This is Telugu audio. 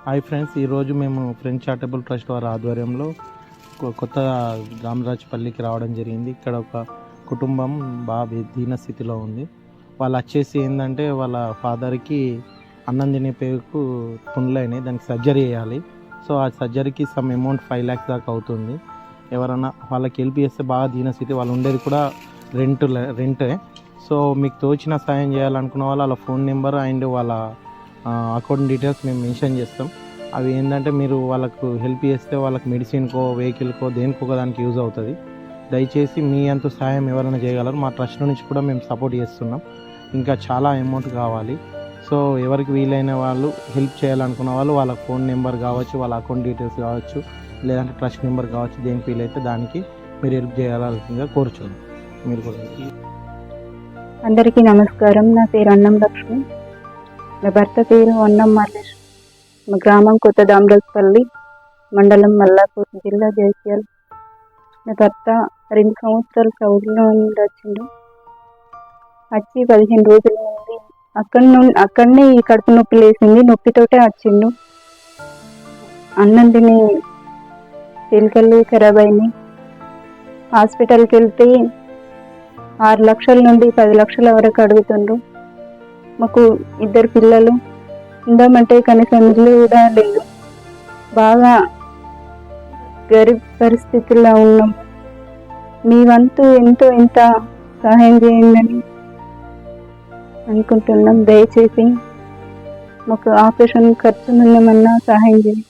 హాయ్ ఫ్రెండ్స్, ఈరోజు మేము ఫ్రెండ్స్ చారిటబుల్ ట్రస్ట్ వారి ఆధ్వర్యంలో కొత్త రామరాజపల్లికి రావడం జరిగింది. ఇక్కడ ఒక కుటుంబం బాగా దీన స్థితిలో ఉంది. వాళ్ళు వచ్చేసి ఏంటంటే వాళ్ళ ఫాదర్కి అన్నం తినే పేరుకు పుండ్లైనాయి, దానికి సర్జరీ చేయాలి. సో ఆ సర్జరీకి సమ్ అమౌంట్ 5 lakhs దాకా అవుతుంది. ఎవరన్నా వాళ్ళకి హెల్ప్ చేస్తే బాగా దీన స్థితి, వాళ్ళు ఉండేది కూడా రెంటే. సో మీకు తోచిన సాయం చేయాలనుకున్న వాళ్ళ ఫోన్ నెంబర్ అండ్ వాళ్ళ అకౌంట్ డీటెయిల్స్ మేము మెన్షన్ చేస్తాం. అవి ఏంటంటే మీరు వాళ్ళకు హెల్ప్ చేస్తే వాళ్ళకి మెడిసిన్కో, వెహికల్కో, దేనికో దానికి యూజ్ అవుతుంది. దయచేసి మీ అంత సాయం ఎవరైనా చేయగలరు. మా ట్రస్ట్ నుంచి కూడా మేము సపోర్ట్ చేస్తున్నాం. ఇంకా చాలా అమౌంట్ కావాలి. సో ఎవరికి వీలైన వాళ్ళు హెల్ప్ చేయాలనుకున్న వాళ్ళు వాళ్ళ ఫోన్ నెంబర్ కావచ్చు, వాళ్ళ అకౌంట్ డీటెయిల్స్ కావచ్చు, లేదంటే ట్రస్ట్ నెంబర్ కావచ్చు, దేనికి వీలైతే దానికి మీరు హెల్ప్ చేయాల్సిందిగా కోరుచున్నాం. మీరు కూడా. అందరికీ నమస్కారం. నా పేరు అన్నం లక్ష్మి. నా భర్త పేరు అన్నం మల్లేష్. మా గ్రామం కొత్త రామరాజపల్లి, మండలం మల్లాపూర్, జిల్లా జైత్యాల. నా భర్త 2 సంవత్సరాలు సౌదీలో నుండి వచ్చిండు. వచ్చి 15 రోజుల నుండి అక్కడనే ఈ కడుపు నొప్పి లేసింది. నొప్పితోటే వచ్చిండు. అన్నం తిని ఎలుకలు ఖరాబ్ అయినాయి. హాస్పిటల్కి వెళ్తే 6 లక్షల నుండి 10 లక్షల వరకు అడుగుతుండ్రు. మాకు 2 పిల్లలు, ఉందామంటే కనీసం ఇల్లు కూడా లేదు. బాగా గరీబ్ పరిస్థితుల్లో ఉన్నాం. మీ వంతు ఇంత సహాయం చేయండి అనుకుంటున్నాం. దయచేసి మాకు ఆపరేషన్ ఖర్చు నిన్నమన్నా సహాయం చేయండి.